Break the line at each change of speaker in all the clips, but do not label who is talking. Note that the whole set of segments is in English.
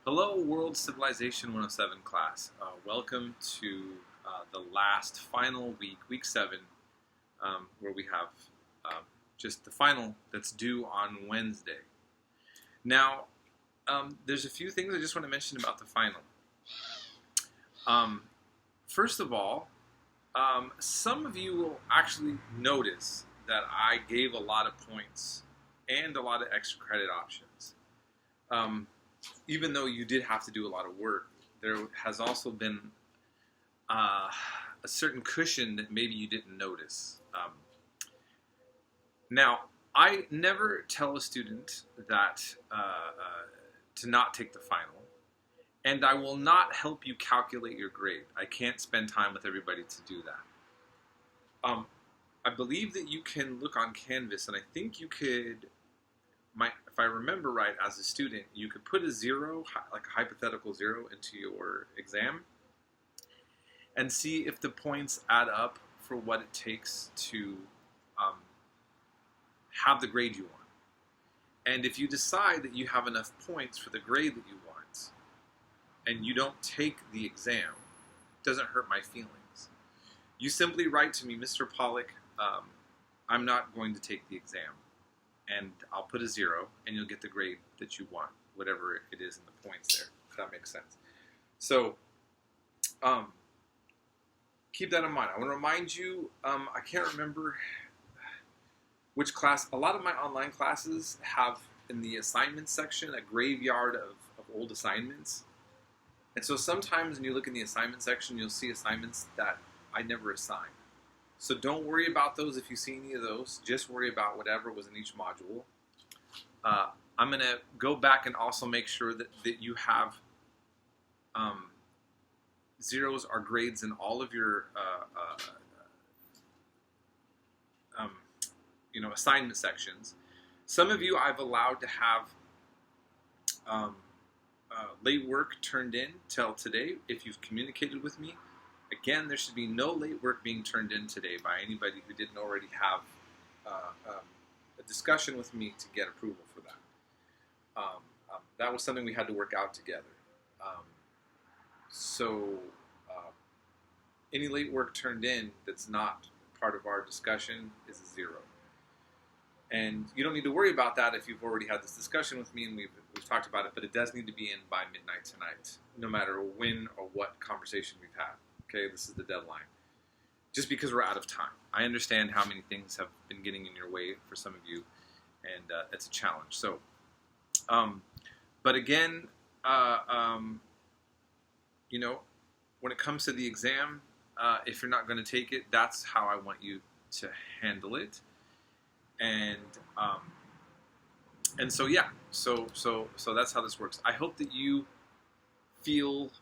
Hello, World Civilization 107 class. Welcome to the last final week, week 7, where we have just the final that's due on Wednesday. Now, there's a few things I just want to mention about the final. First of all, some of you will actually notice that I gave a lot of points and a lot of extra credit options. Even though you did have to do a lot of work, there has also been a certain cushion that maybe you didn't notice. Now, I never tell a student that to not take the final, and I will not help you calculate your grade. I can't spend time with everybody to do that. I believe that you can look on Canvas, and I think you could, if I remember right, as a student, you could put a 0, like a hypothetical 0, into your exam and see if the points add up for what it takes to have the grade you want. And if you decide that you have enough points for the grade that you want and you don't take the exam, it doesn't hurt my feelings. You simply write to me, Mr. Pollock, I'm not going to take the exam. And I'll put a 0, and you'll get the grade that you want, whatever it is in the points there, if that makes sense. So, keep that in mind. I want to remind you, I can't remember which class. A lot of my online classes have, in the assignments section, a graveyard of old assignments. And so sometimes when you look in the assignment section, you'll see assignments that I never assigned. So don't worry about those if you see any of those. Just worry about whatever was in each module. I'm going to go back and also make sure that you have zeros or grades in all of your assignment sections. Some of you I've allowed to have late work turned in till today if you've communicated with me. Again, there should be no late work being turned in today by anybody who didn't already have a discussion with me to get approval for that. That was something we had to work out together. So any late work turned in that's not part of our discussion is a 0. And you don't need to worry about that if you've already had this discussion with me and we've talked about it, but it does need to be in by midnight tonight, no matter when or what conversation we've had. Okay, this is the deadline. Just because we're out of time. I understand how many things have been getting in your way for some of you, and it's a challenge. So, but again, when it comes to the exam, if you're not going to take it, that's how I want you to handle it. And so yeah, so that's how this works. I hope that you feel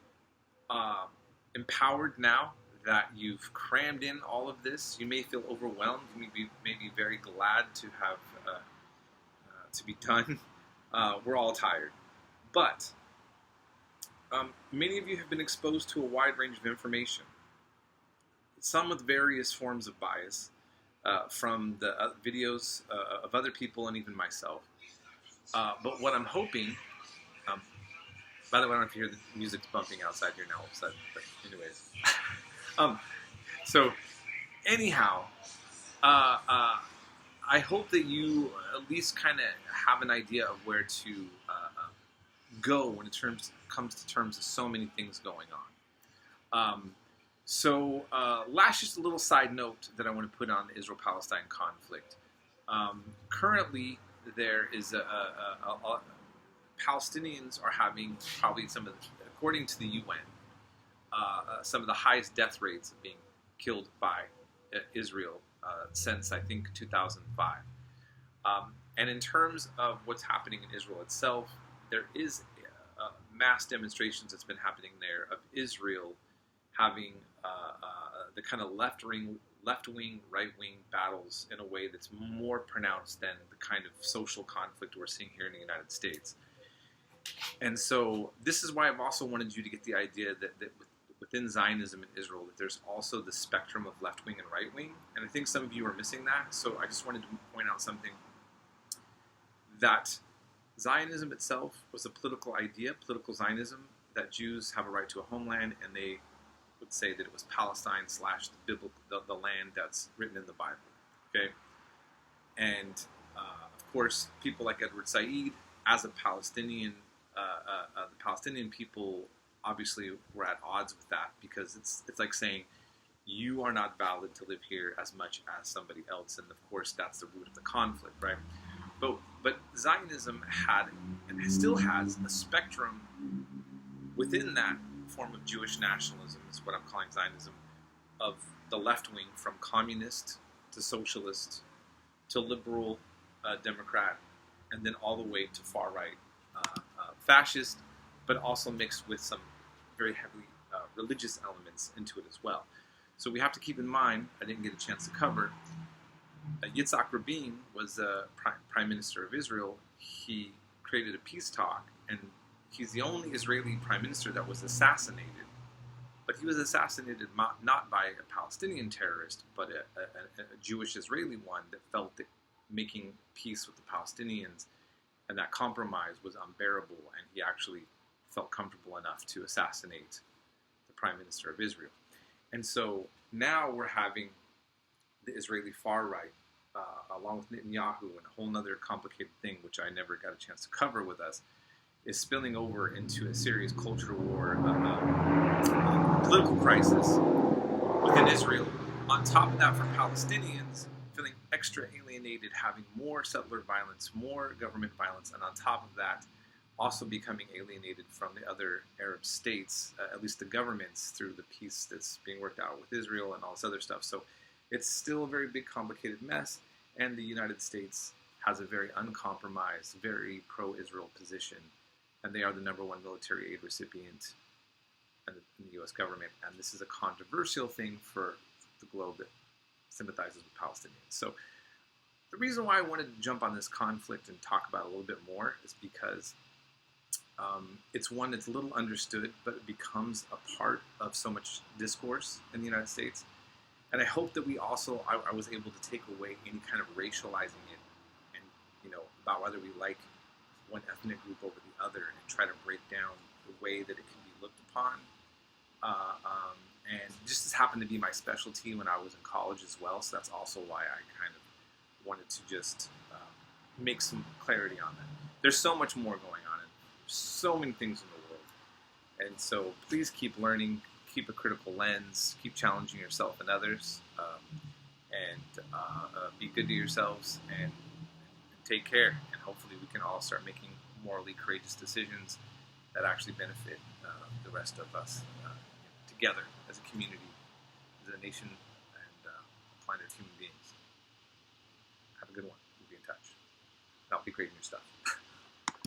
empowered now that you've crammed in all of this. You may feel overwhelmed. You may be very glad to have to be done. We're all tired, but many of you have been exposed to a wide range of information, some with various forms of bias from the videos of other people and even myself. But what I'm hoping, by the way, I don't know if you hear the music's bumping outside here now all of a sudden, but anyways. So anyhow, I hope that you at least kind of have an idea of where to go when it comes to terms of so many things going on. Last, just a little side note that I want to put on the Israel-Palestine conflict. Currently, there is Palestinians are having probably according to the UN, some of the highest death rates of being killed by Israel since, I think, 2005. And in terms of what's happening in Israel itself, there is mass demonstrations that's been happening there of Israel having the kind of left-wing, right-wing battles in a way that's more pronounced than the kind of social conflict we're seeing here in the United States. And so this is why I've also wanted you to get the idea that within Zionism in Israel, that there's also the spectrum of left-wing and right-wing. And I think some of you are missing that. So I just wanted to point out something that Zionism itself was a political idea, political Zionism, that Jews have a right to a homeland, and they would say that it was Palestine slash the land that's written in the Bible. Okay, and of course, people like Edward Said, as a Palestinian, the Palestinian people obviously were at odds with that, because it's like saying you are not valid to live here as much as somebody else, and of course that's the root of the conflict, right? But Zionism had, and still has, a spectrum within that form of Jewish nationalism, is what I'm calling Zionism, of the left wing, from communist to socialist to liberal Democrat, and then all the way to far right fascist, but also mixed with some very heavily religious elements into it as well. So we have to keep in mind, I didn't get a chance to cover, Yitzhak Rabin was the prime minister of Israel. He created a peace talk, and he's the only Israeli prime minister that was assassinated. But he was assassinated not by a Palestinian terrorist, but a Jewish Israeli one that felt that making peace with the Palestinians and that compromise was unbearable, and he actually felt comfortable enough to assassinate the prime minister of Israel. And so now we're having the Israeli far right, along with Netanyahu, and a whole other complicated thing, which I never got a chance to cover with us, is spilling over into a serious cultural war, political crisis within Israel. On top of that, for Palestinians, feeling extra alienated, having more settler violence, more government violence, and on top of that, also becoming alienated from the other Arab states, at least the governments, through the peace that's being worked out with Israel and all this other stuff. So it's still a very big, complicated mess, and the United States has a very uncompromised, very pro-Israel position, and they are the #1 military aid recipient in the U.S. government, and this is a controversial thing for the globe that sympathizes with Palestinians. So the reason why I wanted to jump on this conflict and talk about it a little bit more is because it's one that's little understood, but it becomes a part of so much discourse in the United States. And I hope that we also, I was able to take away any kind of racializing it, and, about whether we like one ethnic group over the other, and try to break down the way that it can be looked upon. And just has happened to be my specialty when I was in college as well, so that's also why I kind of wanted to just make some clarity on that. There's so much more going on, and so many things in the world. And so please keep learning, keep a critical lens, keep challenging yourself and others, and be good to yourselves, and take care. And hopefully we can all start making morally courageous decisions that actually benefit the rest of us together as a community, as a nation, and planet of human beings. Have a good one. We'll be in touch. I'll be creating your stuff.